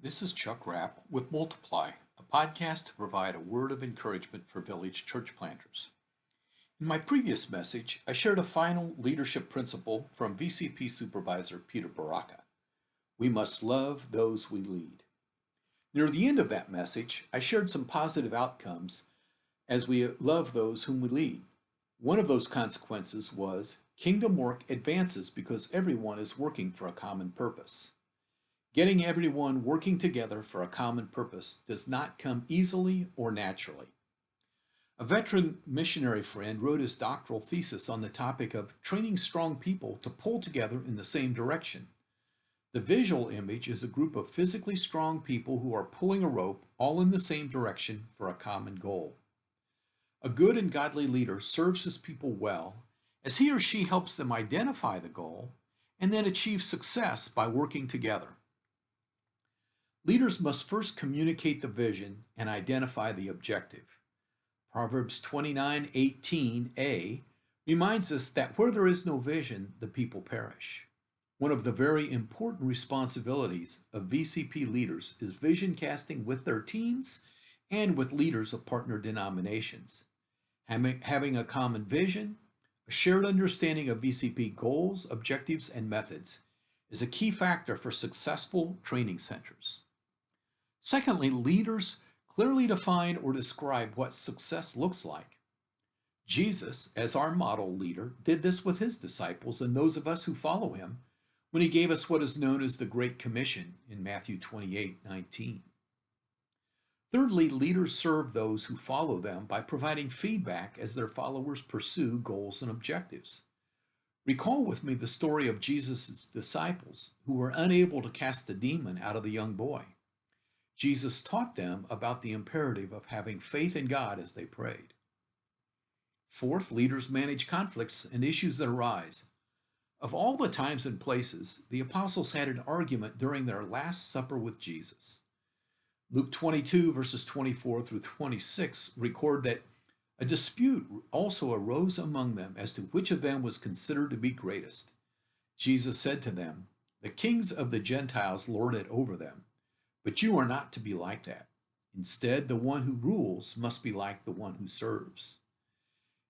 This is Chuck Rapp with Multiply, a podcast to provide a word of encouragement for village church planters. In my previous message, I shared a final leadership principle from VCP Supervisor Peter Baraka. We must love those we lead. Near the end of that message, I shared some positive outcomes as we love those whom we lead. One of those consequences was kingdom work advances because everyone is working for a common purpose. Getting everyone working together for a common purpose does not come easily or naturally. A veteran missionary friend wrote his doctoral thesis on the topic of training strong people to pull together in the same direction. The visual image is a group of physically strong people who are pulling a rope all in the same direction for a common goal. A good and godly leader serves his people well as he or she helps them identify the goal and then achieve success by working together. Leaders must first communicate the vision and identify the objective. Proverbs 29:18a reminds us that where there is no vision, the people perish. One of the very important responsibilities of VCP leaders is vision casting with their teams and with leaders of partner denominations. Having a common vision, a shared understanding of VCP goals, objectives, and methods is a key factor for successful training centers. Secondly, leaders clearly define or describe what success looks like. Jesus, as our model leader, did this with his disciples and those of us who follow him when he gave us what is known as the Great Commission in Matthew 28:19. Thirdly, leaders serve those who follow them by providing feedback as their followers pursue goals and objectives. Recall with me the story of Jesus' disciples who were unable to cast the demon out of the young boy. Jesus taught them about the imperative of having faith in God as they prayed. Fourth, leaders manage conflicts and issues that arise. Of all the times and places, the apostles had an argument during their Last Supper with Jesus. Luke 22, verses 24 through 26 record that a dispute also arose among them as to which of them was considered to be greatest. Jesus said to them, "The kings of the Gentiles lord it over them, but you are not to be like that. Instead, the one who rules must be like the one who serves."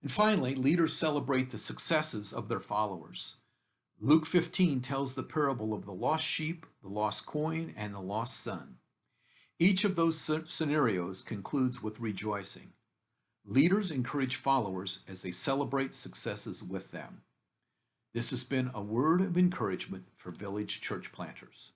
And finally, leaders celebrate the successes of their followers. Luke 15 tells the parable of the lost sheep, the lost coin, and the lost son. Each of those scenarios concludes with rejoicing. Leaders encourage followers as they celebrate successes with them. This has been a word of encouragement for village church planters.